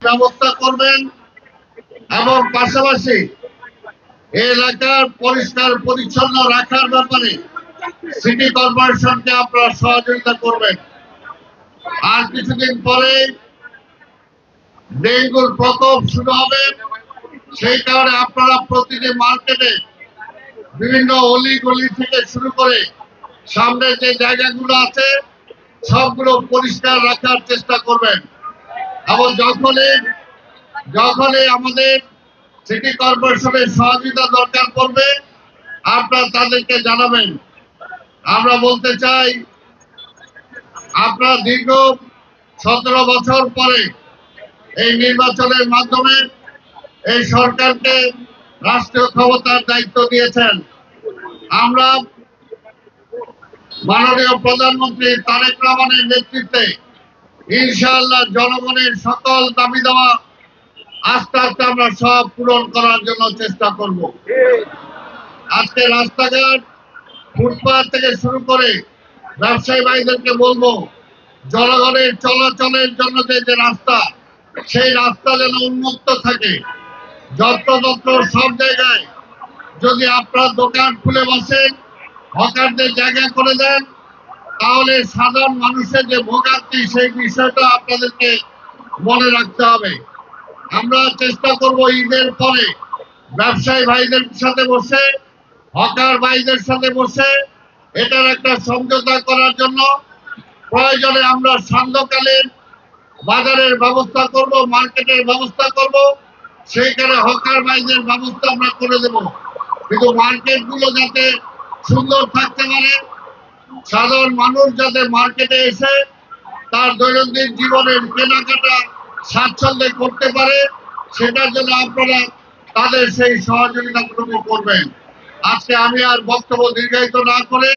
ব্যবস্থা করবেন এবং পাশাপাশি এলাকার পরিষ্কার পরিচ্ছন্ন রাখার ব্যাপারে সিটি কর্পোরেশনকে আপনারা সহযোগিতা করবেন। আর কিছুদিন পরে ডেঙ্গুর প্রকোপ শুরু হবে, সেই কারণে আপনারা প্রতিটি মার্কেটে বিভিন্ন অলি গলি থেকে শুরু করে সামনে যে জায়গাগুলো আছে সবগুলো পরিষ্কার রাখার চেষ্টা করবেন। এবং যখনই আমাদের সিটি কর্পোরেশনের সহযোগিতা দরকার পড়বে আপনারা তাদেরকে জানাবেন। আমরা বলতে চাই, আপনারা দীর্ঘ 17 বছর পরে এই নির্বাচনের মাধ্যমে এই সরকারকে রাষ্ট্রীয় ক্ষমতার দায়িত্ব দিয়েছেন। আমরা মাননীয় প্রধানমন্ত্রী তারেক রহমানের নেতৃত্বে ইনশাআল্লাহ জনগণের সকল দাবি দেওয়া আস্তে আস্তে আমরা সব পূরণ করার জন্য চেষ্টা করব। আজকে রাস্তাঘাট ফুটপাত থেকে শুরু করে ব্যবসায়ী ভাইদেরকে বলবো, জনগণের চলাচলের জন্য যে রাস্তা, সেই রাস্তা যেন উন্মুক্ত থাকে। যত্রতত্র সব জায়গায় যদি আপনার দোকান খুলে বসেন, হকারদের জায়গা করে দেন, তাহলে সাধারণ মানুষের যে ভোগান্তি সেই বিষয়টা আপনাদেরকে মনে রাখতে হবে। আমরা চেষ্টা করব ঈদের পরে ব্যবসায়ী ভাইদের সাথে বসে, হকার ভাইদের সাথে বসে এটার একটা সমঝোতা করার জন্য প্রয়োজনে আমরা সান্ধ্যকালীন বাজারের ব্যবস্থা করব, মার্কেটের ব্যবস্থা করব, সেইখানে হকার ভাইদের ব্যবস্থা আমরা করে দেব। কিন্তু মার্কেটগুলো যাতে সুন্দর থাকতে পারে, সাধারণ মানুষ যাতে মার্কেটে এসে তার দৈনন্দিন জীবনের কেনাকাটা স্বাচ্ছন্দ্যে করতে পারে, সেটার জন্য আপনারা তাদের সেই সহযোগিতা করবেন। আজকে আমি আর বক্তব্য দীর্ঘায়িত না করে